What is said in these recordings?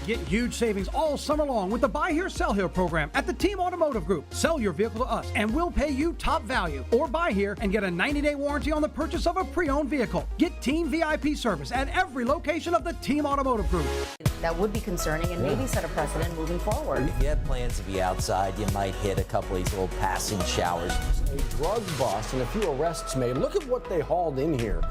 Get huge savings all summer long with the Buy Here, Sell Here program at the Team Automotive Group. Sell your vehicle to us and we'll pay you top value. Or buy here and get a 90-day warranty on the purchase of a pre-owned vehicle. Get Team VIP service at every location of the Team Automotive Group. That would be concerning and maybe set a precedent moving forward. If you have plans to be outside, you might hit a couple of these little passing showers. A drug bust and a few arrests made. Look at what they hauled in here.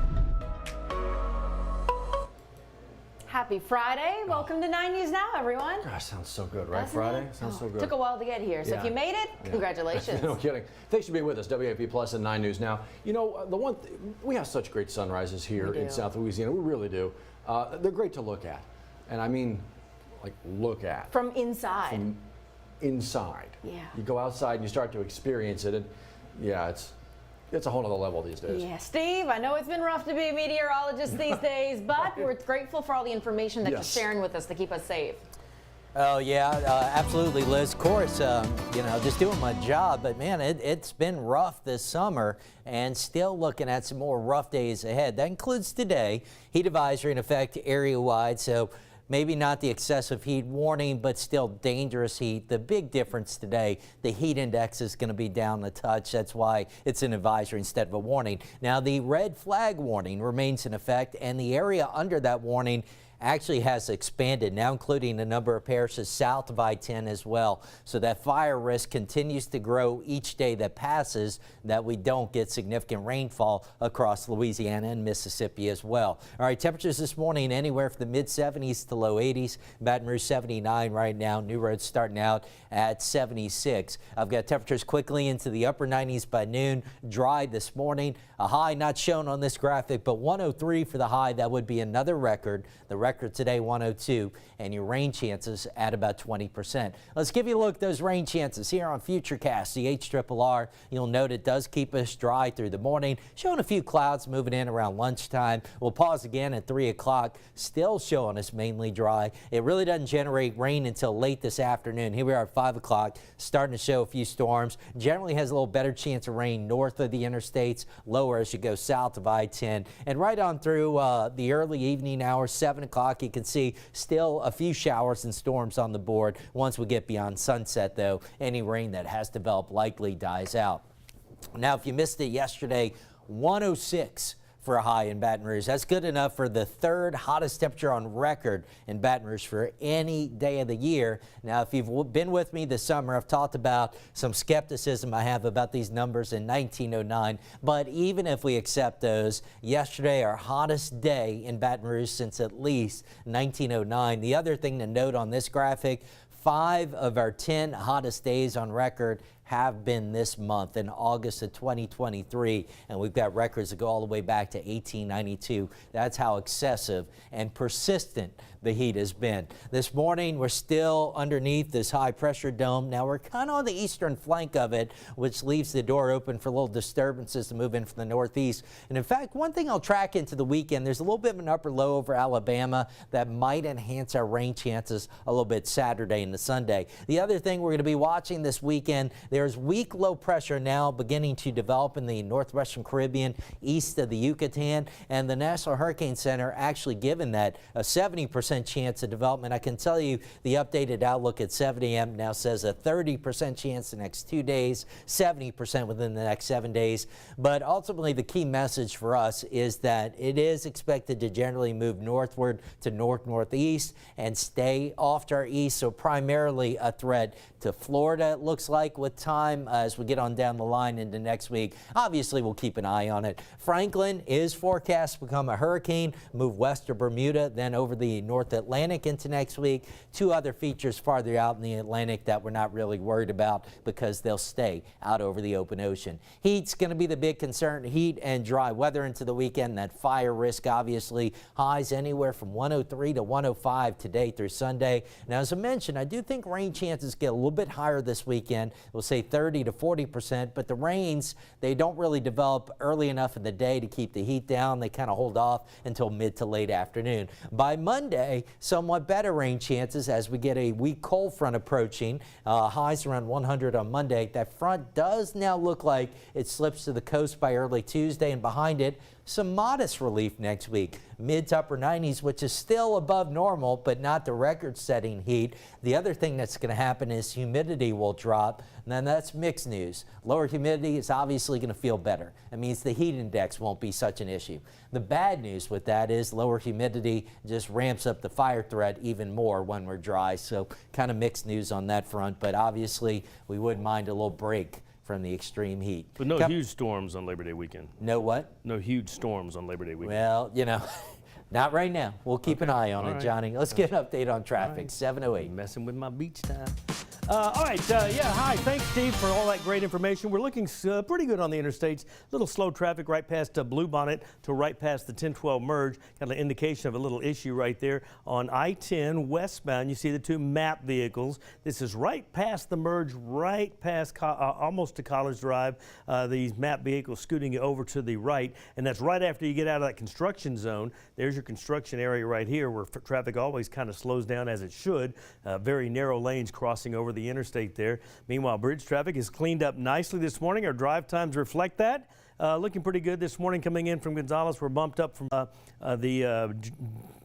Happy Friday. Welcome to 9 News Now, everyone. Gosh, sounds so good, right? Doesn't Friday? it? Sounds so good. Took a while to get here, so if you made it, congratulations. No kidding. Thanks for being with us. WAFB Plus and 9 News Now. You know, we have such great sunrises here in South Louisiana. We really do. They're great to look at. And I mean, like, look at. From inside. From inside. Yeah. You go outside and you start to experience it. And yeah, it's a whole other level these days. Yeah, Steve, I know it's been rough to be a meteorologist these days, but we're grateful for all the information that you're sharing with us to keep us safe. Oh, yeah, absolutely, Liz. Of course, you know, just doing my job. But, man, it's been rough this summer and still looking at some more rough days ahead. That includes today. Heat advisory in effect area-wide, so maybe not the excessive heat warning, but still dangerous heat. The big difference today, the heat index is going to be down a touch. That's why it's an advisory instead of a warning. Now, the red flag warning remains in effect, and the area under that warning actually has expanded, now including a number of parishes south of I-10 as well. So that fire risk continues to grow each day that passes, that we don't get significant rainfall across Louisiana and Mississippi as well. All right, temperatures this morning anywhere from the mid-70s to low 80s. Baton Rouge 79 right now. New Roads starting out at 76. I've got temperatures quickly into the upper 90s by noon. Dry this morning. A high not shown on this graphic, but 103 for the high. That would be another record. The record today 102, and your rain chances at about 20%. Let's give you a look at those rain chances here on Futurecast, the HRRR. You'll note it does keep us dry through the morning, showing a few clouds moving in around lunchtime. We'll pause again at 3 o'clock, still showing us mainly dry. It really doesn't generate rain until late this afternoon. Here we are at 5 o'clock, starting to show a few storms. Generally has a little better chance of rain north of the interstates, lower as you go south of I-10, and right on through the early evening hours, 7 o'clock. You can see still a few showers and storms on the board. Once we get beyond sunset, though, any rain that has developed likely dies out. Now, if you missed it yesterday, 106 for a high in Baton Rouge. That's good enough for the third hottest temperature on record in Baton Rouge for any day of the year. Now, if you've been with me this summer, I've talked about some skepticism I have about these numbers in 1909. But even if we accept those, yesterday our hottest day in Baton Rouge since at least 1909. The other thing to note on this graphic, 5 of our 10 hottest days on record have been this month in August of 2023, and we've got records that go all the way back to 1892. That's how excessive and persistent the heat has been. This morning, we're still underneath this high pressure dome. Now, we're kind of on the eastern flank of it, which leaves the door open for little disturbances to move in from the northeast. And in fact, one thing I'll track into the weekend, there's a little bit of an upper low over Alabama that might enhance our rain chances a little bit Saturday into Sunday. The other thing we're going to be watching this weekend, there's weak low pressure now beginning to develop in the northwestern Caribbean east of the Yucatan, and the National Hurricane Center actually given that a 70% chance of development. I can tell you the updated outlook at 7 a.m. now says a 30% chance the next 2 days, 70% within the next 7 days. But ultimately, the key message for us is that it is expected to generally move northward to north-northeast and stay off to our east, so primarily a threat to Florida, it looks like, with time as we get on down the line into next week. Obviously, we'll keep an eye on it. Franklin is forecast to become a hurricane, move west to Bermuda, then over the North Atlantic into next week. 2 other features farther out in the Atlantic that we're not really worried about because they'll stay out over the open ocean. Heat's going to be the big concern. Heat and dry weather into the weekend. That fire risk, obviously, highs anywhere from 103 to 105 today through Sunday. Now, as I mentioned, I do think rain chances get a little bit higher this weekend. We'll say say 30 to 40%, but the rains, they don't really develop early enough in the day to keep the heat down. They kind of hold off until mid to late afternoon. By Monday, somewhat better rain chances as we get a weak cold front approaching. Highs around 100 on Monday. That front does now look like it slips to the coast by early Tuesday, and behind it, some modest relief next week. Mid to upper 90s, which is still above normal, but not the record-setting heat. The other thing that's going to happen is humidity will drop, and then that's mixed news. Lower humidity is obviously going to feel better. It means the heat index won't be such an issue. The bad news with that is lower humidity just ramps up the fire threat even more when we're dry, so kind of mixed news on that front, but obviously we wouldn't mind a little break from the extreme heat. But no huge storms on Labor Day weekend. No what? No huge storms on Labor Day weekend. Well, you know, not right now. We'll keep an eye on it, right. Johnny. Let's get an update on traffic. 7:08. Messing with my beach time. All right, hi. Thanks, Steve, for all that great information. We're looking pretty good on the interstates. A little slow traffic right past Bluebonnet to right past the 1012 merge. Got an indication of a little issue right there on I-10 westbound. You see the two MAP vehicles. This is right past the merge, right past almost to College Drive. These MAP vehicles scooting you over to the right, and that's right after you get out of that construction zone. There's your construction area right here where traffic always kind of slows down as it should. Very narrow lanes crossing over the interstate there. Meanwhile, bridge traffic is cleaned up nicely this morning. Our drive times reflect that. Looking pretty good this morning coming in from Gonzales. We're bumped up from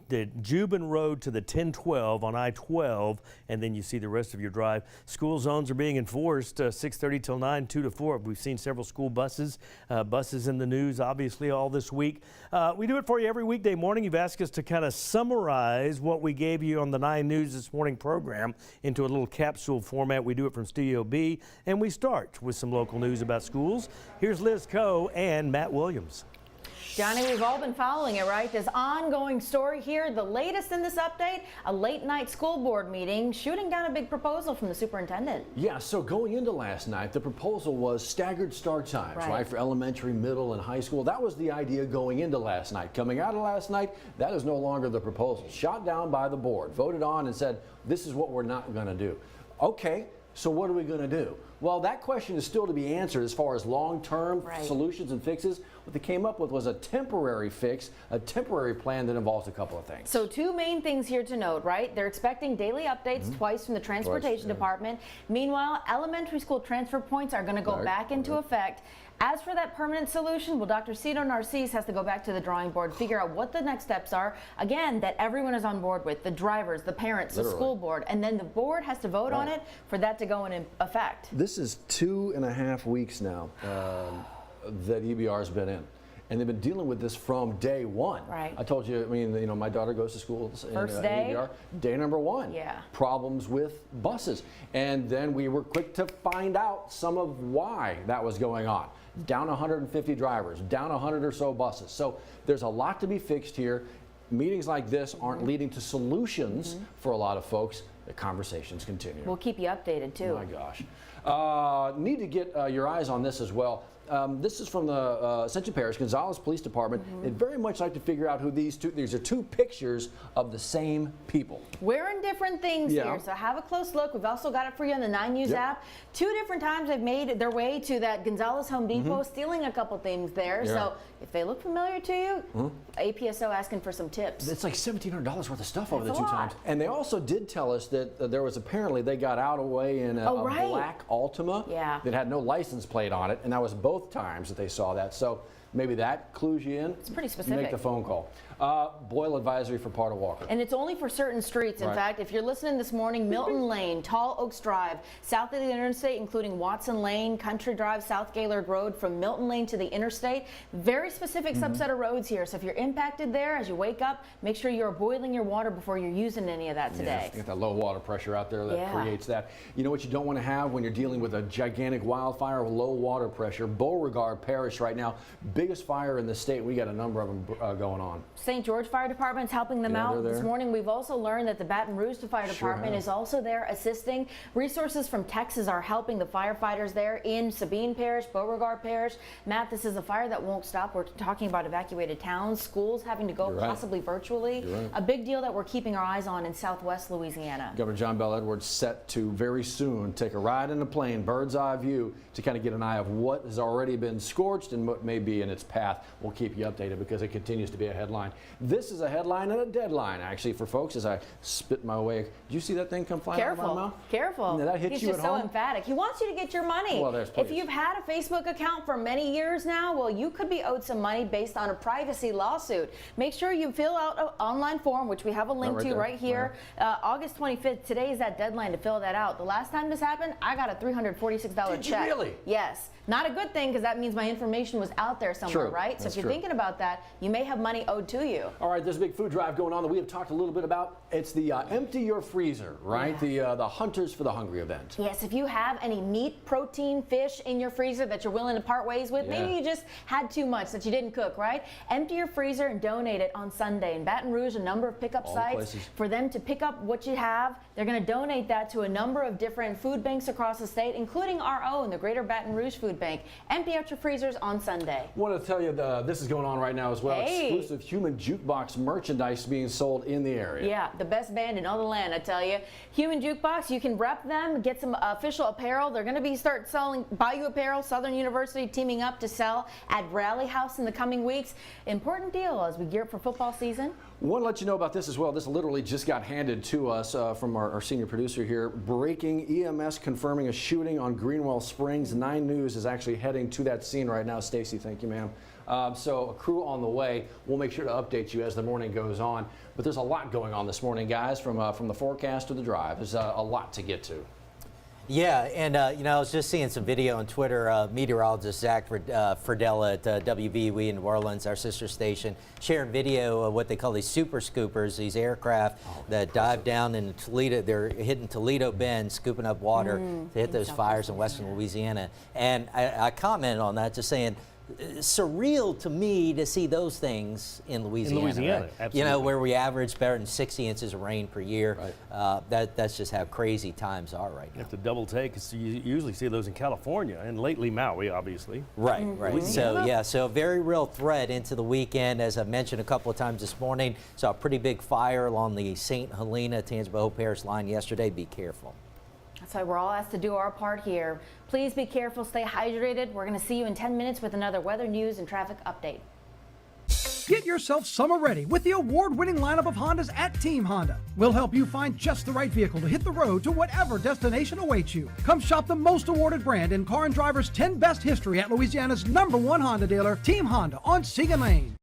the Jubin Road to the 1012 on I-12, and then you see the rest of your drive. School zones are being enforced 6:30 till 9, 2 to 4. We've seen several school buses in the news, obviously, all this week. We do it for you every weekday morning. You've asked us to kind of summarize what we gave you on the 9 News This Morning program into a little capsule format. We do it from Studio B, and we start with some local news about schools. Here's Liz Coe and Matt Williams. Johnny, we've all been following it, right? This ongoing story here. The latest in this update, a late night school board meeting shooting down a big proposal from the superintendent. Yeah, so going into last night, the proposal was staggered start times, right, for elementary, middle, and high school. That was the idea going into last night. Coming out of last night, that is no longer the proposal. Shot down by the board, voted on and said, this is what we're not going to do. Okay, so what are we going to do? Well, that question is still to be answered as far as long-term solutions and fixes. What they came up with was a temporary fix, a temporary plan that involves a couple of things. So 2 main things here to note, right? They're expecting daily updates twice from the transportation department. Meanwhile, elementary school transfer points are going to go back into effect. As for that permanent solution, well, Dr. Cito Narcisse has to go back to the drawing board, figure out what the next steps are, again, that everyone is on board with, the drivers, the parents, the school board, and then the board has to vote on it for that to go in effect. This is 2.5 weeks now that EBR has been in. And they've been dealing with this from day one. Right. I told you, I mean, you know, my daughter goes to school in EBR. Day number 1. Yeah. Problems with buses. And then we were quick to find out some of why that was going on. Down 150 drivers, down 100 or so buses. So there's a lot to be fixed here. Meetings like this aren't leading to solutions for a lot of folks. The conversations continue. We'll keep you updated too. My gosh. Need to get your eyes on this as well. This is from the Ascension Parish, Gonzales Police Department. They'd very much like to figure out who these are 2 pictures of the same people. Wearing different things here, so have a close look. We've also got it for you on the 9 News app. 2 different times they've made their way to that Gonzales Home Depot, stealing a couple things there. So if they look familiar to you, APSO asking for some tips. It's like $1,700 worth of stuff over the 2 times. And they also did tell us that there was apparently, they got out away in a black Altima that had no license plate on it, and that was both times that they saw that. So maybe that clues you in. It's pretty specific. You make the phone call. Boil advisory for part of Walker. And it's only for certain streets. In fact, if you're listening this morning, Milton Lane, Tall Oaks Drive, south of the interstate, including Watson Lane, Country Drive, South Gaylord Road, from Milton Lane to the interstate. Very specific subset of roads here. So if you're impacted there as you wake up, make sure you're boiling your water before you're using any of that today. You get that low water pressure out there that creates that. You know what you don't want to have when you're dealing with a gigantic wildfire? Low water pressure. Beauregard Parish right now, biggest fire in the state. We got a number of them going on. St. George Fire Department's helping them out. This morning we've also learned that the Baton Rouge Fire Department is also there assisting. Resources from Texas are helping the firefighters there in Sabine Parish, Beauregard Parish. Matt, this is a fire that won't stop. We're talking about evacuated towns, schools having to go possibly virtually. A big deal that we're keeping our eyes on in southwest Louisiana. Governor John Bel Edwards set to very soon take a ride in a plane, bird's eye view, to kind of get an eye of what has already been scorched and what may be in its path. We'll keep you updated because it continues to be a headline. This is a headline and a deadline, actually, for folks as I spit my way. Did you see that thing come flying out of my mouth? Careful. Did that hit He's you just at so home? emphatic. He wants you to get your money. Well, there's if you've had a Facebook account for many years now, well, you could be owed some money based on a privacy lawsuit. Make sure you fill out an online form, which we have a link to right here. August 25th, today is that deadline to fill that out. The last time this happened, I got a $346 check. Did you really? Yes. Not a good thing because that means my information was out there somewhere, right? So if you're thinking about that, you may have money owed to you. All right, there's a big food drive going on that we have talked a little bit about. It's the Empty Your Freezer, right? The Hunters for the Hungry event. Yes, if you have any meat, protein, fish in your freezer that you're willing to part ways with, maybe you just had too much that you didn't cook, right? Empty your freezer and donate it on Sunday. In Baton Rouge, a number of pickup sites for them to pick up what you have. They're going to donate that to a number of different food banks across the state, including our own, the Greater Baton Rouge Food Bank. Empty out your freezers on Sunday. I want to tell you this is going on right now as well. Hey. Exclusive Human Jukebox merchandise being sold in the area. Yeah, the best band in all the land, I tell you. Human Jukebox, you can rep them, get some official apparel. They're going to start selling Bayou Apparel, Southern University teaming up to sell at Rally House in the coming weeks. Important deal as we gear up for football season. Want to let you know about this as well. This literally just got handed to us from our senior producer here. Breaking: EMS confirming a shooting on Greenwell Springs. 9 News is actually heading to that scene right now. Stacy, thank you, ma'am. So a crew on the way. We'll make sure to update you as the morning goes on. But there's a lot going on this morning, guys, from the forecast to the drive. There's a lot to get to. Yeah, and you know, I was just seeing some video on Twitter. Meteorologist Zach Fradella at WVUE in New Orleans, our sister station, sharing video of what they call these super scoopers, these aircraft that dive down in Toledo. They're hitting Toledo Bend, scooping up water to hit those fires in western Louisiana. And I commented on that, just saying, surreal to me to see those things in Louisiana. Right? Absolutely. You know, where we average better than 60 inches of rain per year. That's just how crazy times are right now. You have to double take, because you usually see those in California and lately Maui, obviously. Right. So yeah, so a very real threat into the weekend. As I mentioned a couple of times this morning, saw a pretty big fire along the St. Helena Tangipahoa Parish line yesterday. Be careful. That's why we're all asked to do our part here. Please be careful, stay hydrated. We're going to see you in 10 minutes with another weather news and traffic update. Get yourself summer ready with the award-winning lineup of Hondas at Team Honda. We'll help you find just the right vehicle to hit the road to whatever destination awaits you. Come shop the most awarded brand in Car and Driver's 10 Best history at Louisiana's #1 Honda dealer, Team Honda on Siegen Lane.